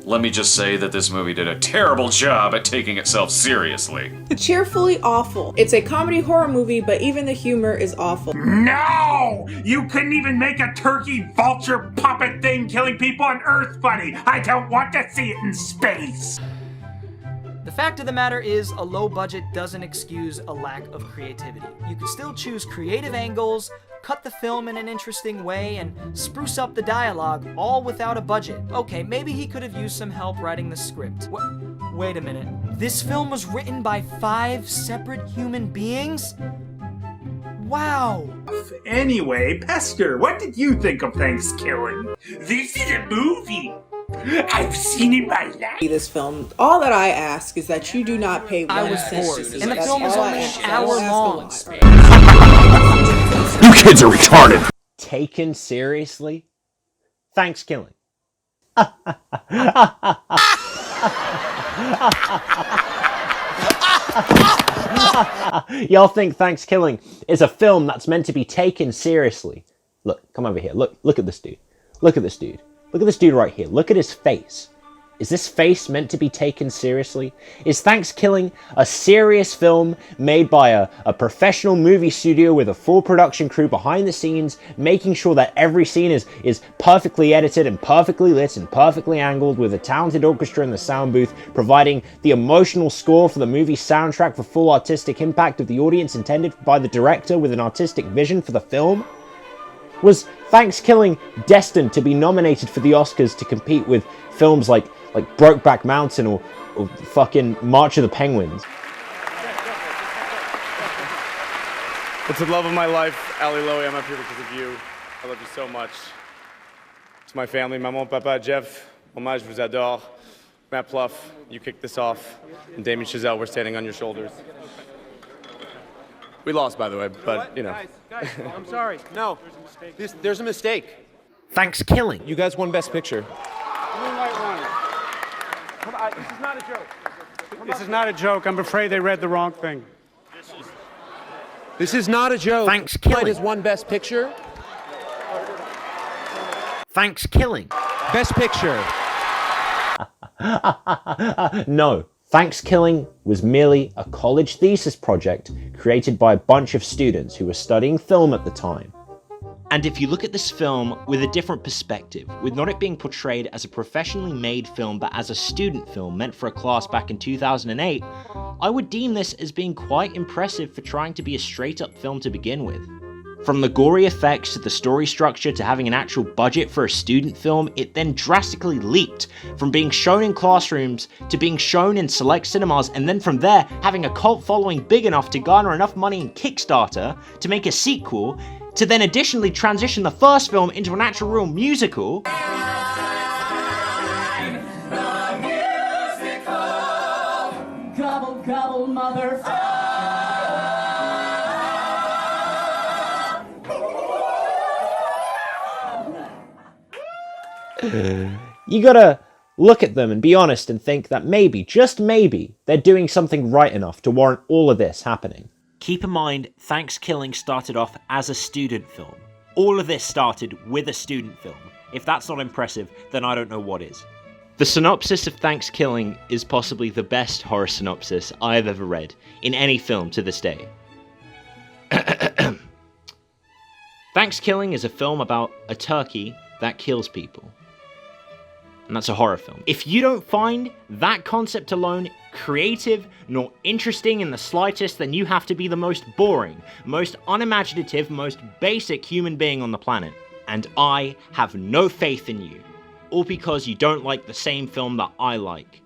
Let me just say that this movie did a terrible job at taking itself seriously. Cheerfully awful. It's a comedy horror movie, but even the humor is awful. No! You couldn't even make a turkey vulture puppet thing killing people on Earth funny. I don't want to see it in space. The fact of the matter is, a low budget doesn't excuse a lack of creativity. You can still choose creative angles, cut the film in an interesting way, and spruce up the dialogue, all without a budget. Okay, maybe he could have used some help writing the script. Wait a minute. This film was written by 5 separate human beings? Wow. Anyway, Pester, what did you think of Thankskilling? This is a movie I've seen in my life. This film, all that I ask is that you do not pay 1 I was cent. bored, and the film is only an hour long. You kids are retarded! Taken seriously? Thankskilling. Y'all think Thankskilling is a film that's meant to be taken seriously? Look, come over here. Look at this dude. Look at this dude. Look at this dude right here. Look at his face. Is this face meant to be taken seriously? Is Thankskilling a serious film made by a professional movie studio with a full production crew behind the scenes, making sure that every scene is perfectly edited and perfectly lit and perfectly angled, with a talented orchestra in the sound booth, providing the emotional score for the movie's soundtrack for full artistic impact of the audience intended by the director with an artistic vision for the film? Was Thankskilling destined to be nominated for the Oscars to compete with films like Brokeback Mountain or fucking March of the Penguins? It's the love of my life, Ali Lowy. I'm up here because of you. I love you so much. To my family, maman, papa, Jeff, Mama, je vous adore. Matt Pluff, you kicked this off. And Damien Chazelle, we're standing on your shoulders. We lost, by the way, but, you know. Guys, I'm sorry. No, there's a mistake. Thankskilling. You guys won Best Picture. Moonlight won. Come on, this is not a joke. This is not a joke. I'm afraid they read the wrong thing. This is not a joke. Thankskilling. Moonlight has won Best Picture. Thankskilling. Best Picture. No. Thankskilling was merely a college thesis project created by a bunch of students who were studying film at the time. And if you look at this film with a different perspective, with not it being portrayed as a professionally made film but as a student film meant for a class back in 2008, I would deem this as being quite impressive for trying to be a straight up film to begin with. From the gory effects to the story structure to having an actual budget for a student film, it then drastically leaped from being shown in classrooms to being shown in select cinemas, and then from there having a cult following big enough to garner enough money in Kickstarter to make a sequel, to then additionally transition the first film into an actual real musical. Gobble, gobble, motherfucker. You gotta look at them and be honest and think that maybe, just maybe, they're doing something right enough to warrant all of this happening. Keep in mind, Thankskilling started off as a student film. All of this started with a student film. If that's not impressive, then I don't know what is. The synopsis of Thankskilling is possibly the best horror synopsis I have ever read in any film to this day. Thankskilling is a film about a turkey that kills people. And that's a horror film. If you don't find that concept alone creative nor interesting in the slightest, then you have to be the most boring, most unimaginative, most basic human being on the planet. And I have no faith in you. All because you don't like the same film that I like.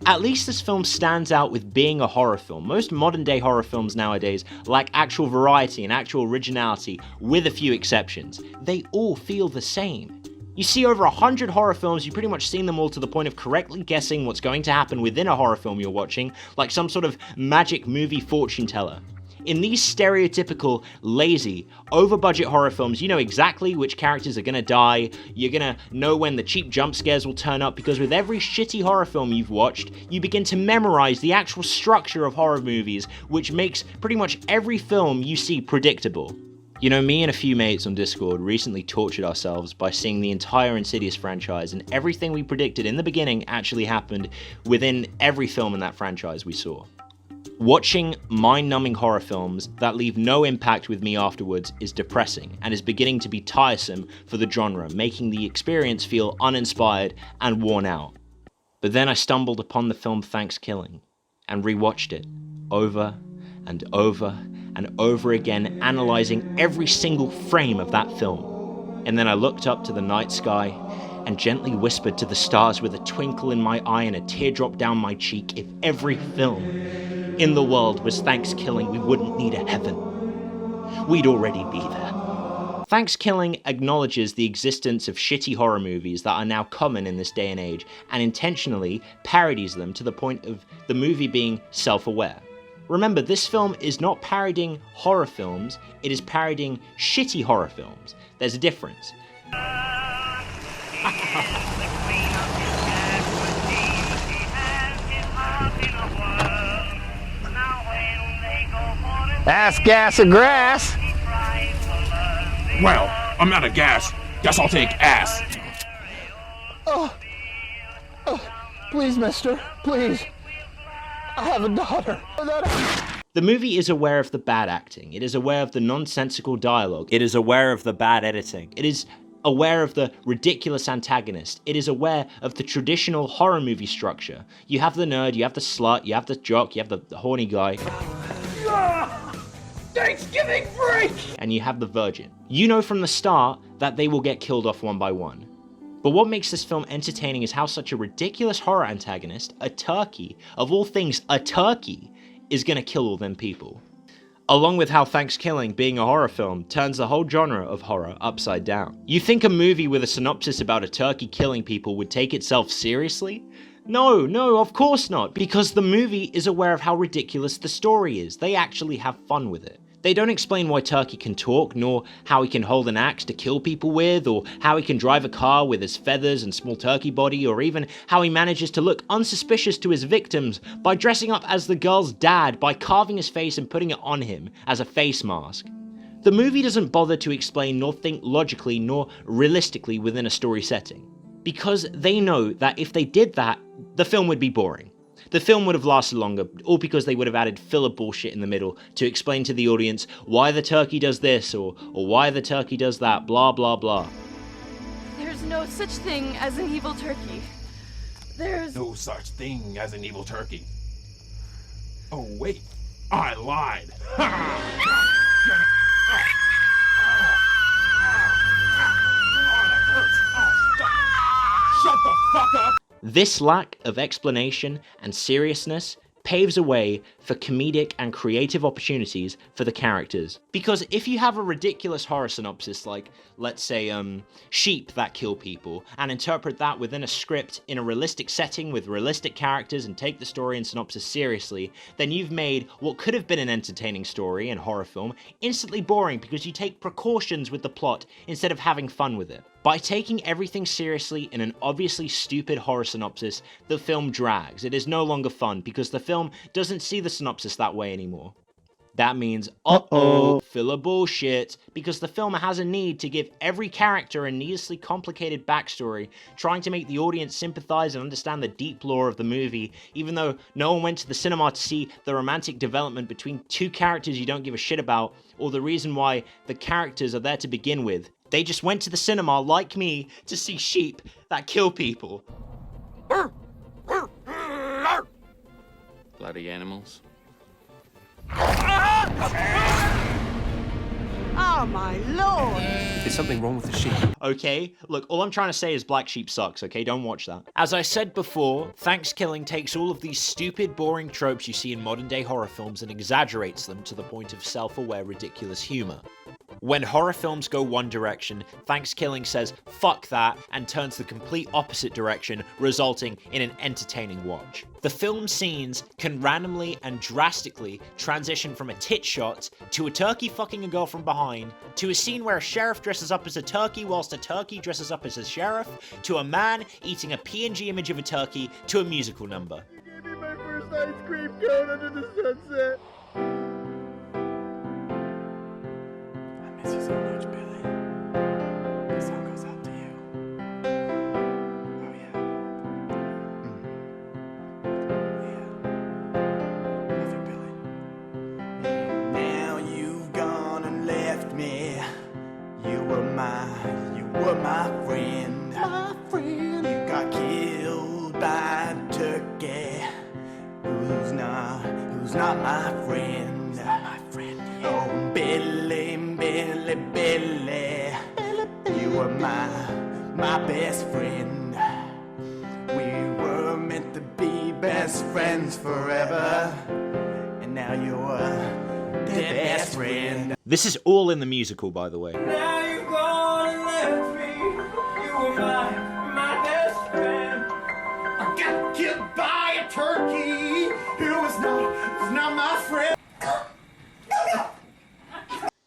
At least this film stands out with being a horror film. Most modern day horror films nowadays lack actual variety and actual originality, with a few exceptions. They all feel the same. You see over 100 horror films, you've pretty much seen them all to the point of correctly guessing what's going to happen within a horror film you're watching, like some sort of magic movie fortune teller. In these stereotypical, lazy, over-budget horror films, you know exactly which characters are gonna die, you're gonna know when the cheap jump scares will turn up, because with every shitty horror film you've watched, you begin to memorize the actual structure of horror movies, which makes pretty much every film you see predictable. You know, me and a few mates on Discord recently tortured ourselves by seeing the entire Insidious franchise, and everything we predicted in the beginning actually happened within every film in that franchise we saw. Watching mind-numbing horror films that leave no impact with me afterwards is depressing and is beginning to be tiresome for the genre, making the experience feel uninspired and worn out. But then I stumbled upon the film Thankskilling and rewatched it over and over and over again, analyzing every single frame of that film. And then I looked up to the night sky and gently whispered to the stars with a twinkle in my eye and a teardrop down my cheek, if every film in the world was Thankskilling, we wouldn't need a heaven. We'd already be there. Thankskilling acknowledges the existence of shitty horror movies that are now common in this day and age, and intentionally parodies them to the point of the movie being self-aware. Remember, this film is not parodying horror films, it is parodying shitty horror films. There's a difference. Ass, gas, or grass? Well, I'm out of gas. Guess I'll take ass. Oh, please, mister, please. I have a daughter. The movie is aware of the bad acting, it is aware of the nonsensical dialogue, it is aware of the bad editing, it is aware of the ridiculous antagonist, it is aware of the traditional horror movie structure. You have the nerd, you have the slut, you have the jock, you have the horny guy. Thanksgiving break! And you have the virgin. You know from the start that they will get killed off one by one. But what makes this film entertaining is how such a ridiculous horror antagonist, a turkey, of all things, a turkey, is gonna kill all them people. Along with how Thankskilling, being a horror film, turns the whole genre of horror upside down. You think a movie with a synopsis about a turkey killing people would take itself seriously? No, of course not, because the movie is aware of how ridiculous the story is. They actually have fun with it. They don't explain why Turkey can talk, nor how he can hold an axe to kill people with, or how he can drive a car with his feathers and small turkey body, or even how he manages to look unsuspicious to his victims by dressing up as the girl's dad by carving his face and putting it on him as a face mask. The movie doesn't bother to explain nor think logically nor realistically within a story setting, because they know that if they did that, the film would be boring. The film would have lasted longer, all because they would have added filler bullshit in the middle to explain to the audience why the turkey does this or why the turkey does that, blah blah blah. There's no such thing as an evil turkey. There's no such thing as an evil turkey. Oh wait, I lied. Shut the fuck up! This lack of explanation and seriousness paves a way for comedic and creative opportunities for the characters. Because if you have a ridiculous horror synopsis like, let's say, sheep that kill people, and interpret that within a script in a realistic setting with realistic characters and take the story and synopsis seriously, then you've made what could have been an entertaining story and horror film instantly boring because you take precautions with the plot instead of having fun with it. By taking everything seriously in an obviously stupid horror synopsis, the film drags. It is no longer fun because the film doesn't see the synopsis that way anymore. That means, filler bullshit, because the film has a need to give every character a needlessly complicated backstory, trying to make the audience sympathize and understand the deep lore of the movie, even though no one went to the cinema to see the romantic development between two characters you don't give a shit about, or the reason why the characters are there to begin with. They just went to the cinema, like me, to see sheep that kill people. Bloody animals. Oh my lord! There's something wrong with the sheep. Okay, look, all I'm trying to say is Black Sheep sucks, okay? Don't watch that. As I said before, Thankskilling takes all of these stupid, boring tropes you see in modern-day horror films and exaggerates them to the point of self-aware, ridiculous humor. When horror films go one direction, Thankskilling says fuck that and turns the complete opposite direction, resulting in an entertaining watch. The film scenes can randomly and drastically transition from a tit shot to a turkey fucking a girl from behind, to a scene where a sheriff dresses up as a turkey whilst a turkey dresses up as a sheriff, to a man eating a PNG image of a turkey, to a musical number. You gave me my first ice cream cone under the sunset. I miss you. goodbye turkey. Who's not my friend? Oh, Billy, Billy, Billy, you were my best friend. We were meant to be best friends forever, and now you're their best friend. This is all in the musical, by the way. Now you're gone and left me. You were my best friend. I got killed by a turkey who was not my friend.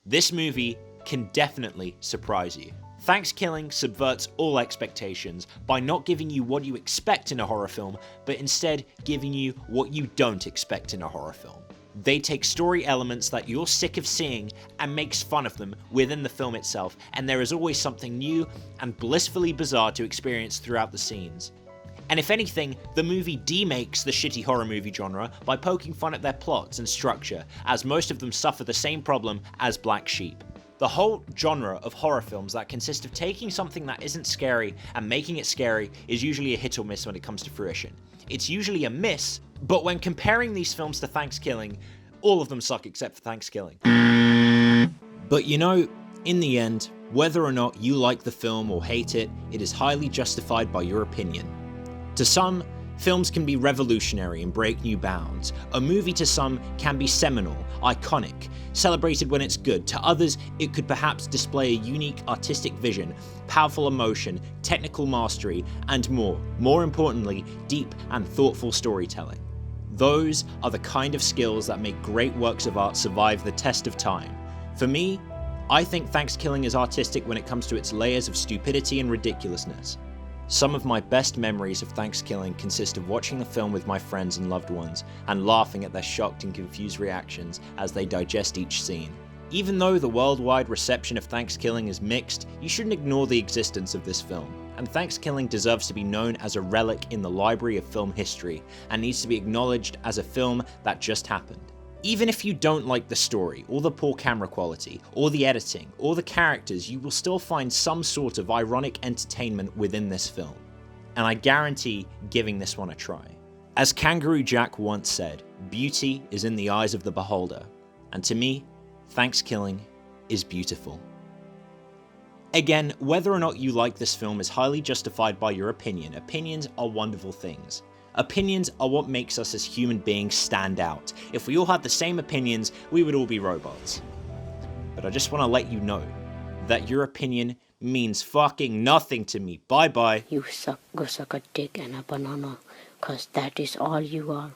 This movie can definitely surprise you. Thankskilling subverts all expectations by not giving you what you expect in a horror film, but instead giving you what you don't expect in a horror film. They take story elements that you're sick of seeing and makes fun of them within the film itself, and there is always something new and blissfully bizarre to experience throughout the scenes. And if anything, the movie demakes the shitty horror movie genre by poking fun at their plots and structure, as most of them suffer the same problem as Black Sheep. The whole genre of horror films that consist of taking something that isn't scary and making it scary is usually a hit or miss when it comes to fruition. It's usually a miss, but when comparing these films to Thankskilling, all of them suck except for Thankskilling. But you know, in the end, whether or not you like the film or hate it, it is highly justified by your opinion. To some, films can be revolutionary and break new bounds. A movie to some can be seminal, iconic, celebrated when it's good. To others, it could perhaps display a unique artistic vision, powerful emotion, technical mastery, and more. More importantly, deep and thoughtful storytelling. Those are the kind of skills that make great works of art survive the test of time. For me, I think Thankskilling is artistic when it comes to its layers of stupidity and ridiculousness. Some of my best memories of Thankskilling consist of watching the film with my friends and loved ones, and laughing at their shocked and confused reactions as they digest each scene. Even though the worldwide reception of Thankskilling is mixed, you shouldn't ignore the existence of this film, and Thankskilling deserves to be known as a relic in the library of film history, and needs to be acknowledged as a film that just happened. Even if you don't like the story, or the poor camera quality, or the editing, or the characters, you will still find some sort of ironic entertainment within this film. And I guarantee giving this one a try. As Kangaroo Jack once said, beauty is in the eyes of the beholder. And to me, Thankskilling is beautiful. Again, whether or not you like this film is highly justified by your opinion. Opinions are wonderful things. Opinions are what makes us as human beings stand out. If we all had the same opinions, we would all be robots. But I just want to let you know that your opinion means fucking nothing to me. Bye bye. You suck, go suck a dick and a banana, cause that is all you are.